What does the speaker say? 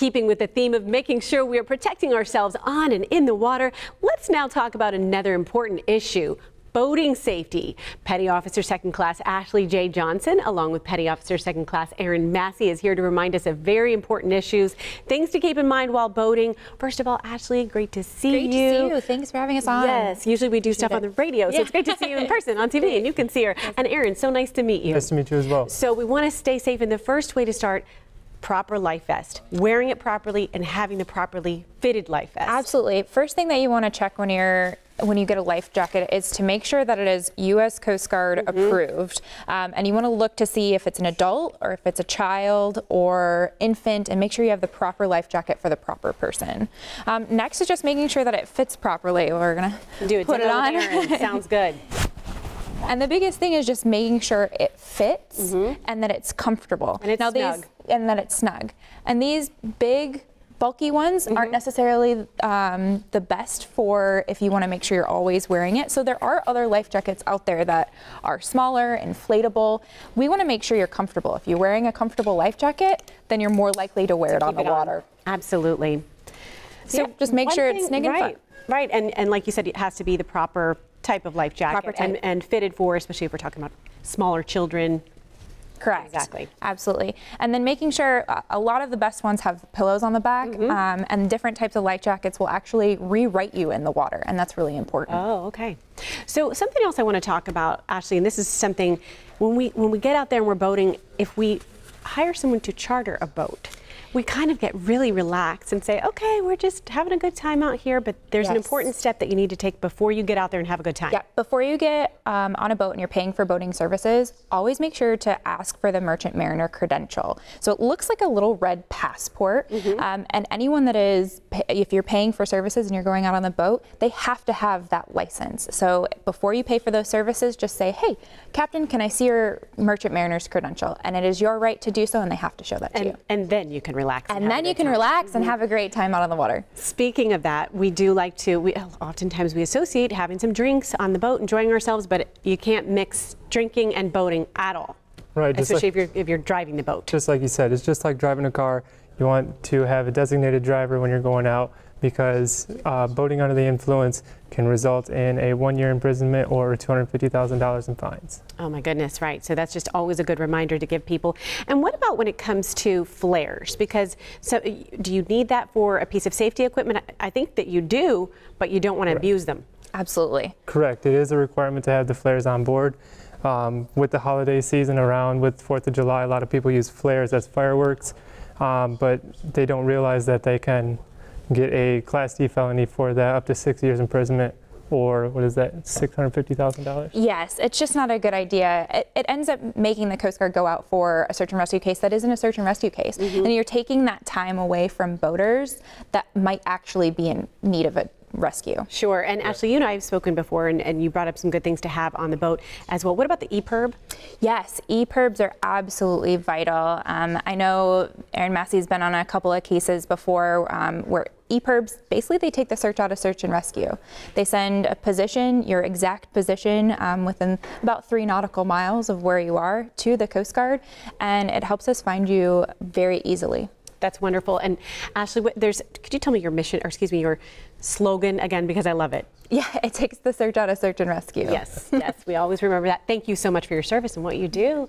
Keeping with the theme of making sure we are protecting ourselves on and in the water, let's now talk about another important issue. Boating safety. Petty Officer Second Class Ashley J. Johnson, along with Petty Officer Second Class Aaron Massey, is here to remind us of very important issues, things to keep in mind while boating. First of all, Ashley, great to see you. Great to see you. Thanks for having us on. Yes, usually we do stuff on the radio, so it's great to see you in person on TV, and you can see her. And Aaron, so nice to meet you. Nice to meet you as well. So we want to stay safe, and the first way to start, proper life vest, wearing it properly and having the properly fitted life vest. Absolutely. First thing that you want to check when you get a life jacket is to make sure that it is U.S. Coast Guard approved. And you want to look to see if it's an adult or if it's a child or infant, and make sure you have the proper life jacket for the proper person. Next is just making sure that it fits properly. We're going to put it on. Aaron. Sounds good. And the biggest thing is just making sure it fits and that it's comfortable. And it's snug. And that it's snug. And these big, bulky ones aren't necessarily the best for if you want to make sure you're always wearing it. So there are other life jackets out there that are smaller, inflatable. We want to make sure you're comfortable. If you're wearing a comfortable life jacket, then you're more likely to wear it on the water. Absolutely. So just make sure it's snug and fun. Right, and like you said, it has to be the proper type of life jacket and fitted for, especially if we're talking about smaller children. Correct. Exactly. Absolutely. And then making sure a lot of the best ones have pillows on the back, and different types of life jackets will actually rewrite you in the water, and that's really important. Oh, okay. So something else I want to talk about, Ashley, and this is something when we get out there and we're boating, if we hire someone to charter a boat, we kind of get really relaxed and say, okay, we're just having a good time out here, but there's an important step that you need to take before you get out there and have a good time. Yeah, before you get on a boat and you're paying for boating services, always make sure to ask for the Merchant Mariner credential. So it looks like a little red passport, and anyone that is, if you're paying for services and you're going out on the boat, they have to have that license. So before you pay for those services, just say, hey, Captain, can I see your Merchant Mariner's credential? And it is your right to do so, and they have to show that to you. And then you can relax. And then you can relax and have a great time out on the water. Speaking of that, we do like to, oftentimes we associate having some drinks on the boat, enjoying ourselves, but you can't mix drinking and boating at all. Right. Especially if you're driving the boat. Just like you said, it's just like driving a car. You want to have a designated driver when you're going out, because boating under the influence can result in a 1-year imprisonment or $250,000 in fines. Oh my goodness, right. So that's just always a good reminder to give people. And what about when it comes to flares? Because do you need that for a piece of safety equipment? I think that you do, but you don't want to abuse them. Absolutely. Correct. It is a requirement to have the flares on board. With the holiday season around, with 4th of July, a lot of people use flares as fireworks, but they don't realize that they can get a Class D felony for that, up to 6 years imprisonment, or what is that, $650,000? Yes, it's just not a good idea. It ends up making the Coast Guard go out for a search and rescue case that isn't a search and rescue case. And you're taking that time away from boaters that might actually be in need of a rescue. Sure. And Ashley, you and I have spoken before, and you brought up some good things to have on the boat as well. What about the EPIRB? Yes, EPIRBs are absolutely vital. I know Aaron Massey's been on a couple of cases before where EPIRBs, basically they take the search out of search and rescue. They send a position, your exact position, within about 3 nautical miles of where you are, to the Coast Guard, and it helps us find you very easily. That's wonderful. And Ashley, could you tell me your mission, or excuse me, your slogan again, because I love it? Yeah, it takes the search out of search and rescue. Yes, yes, we always remember that. Thank you so much for your service and what you do.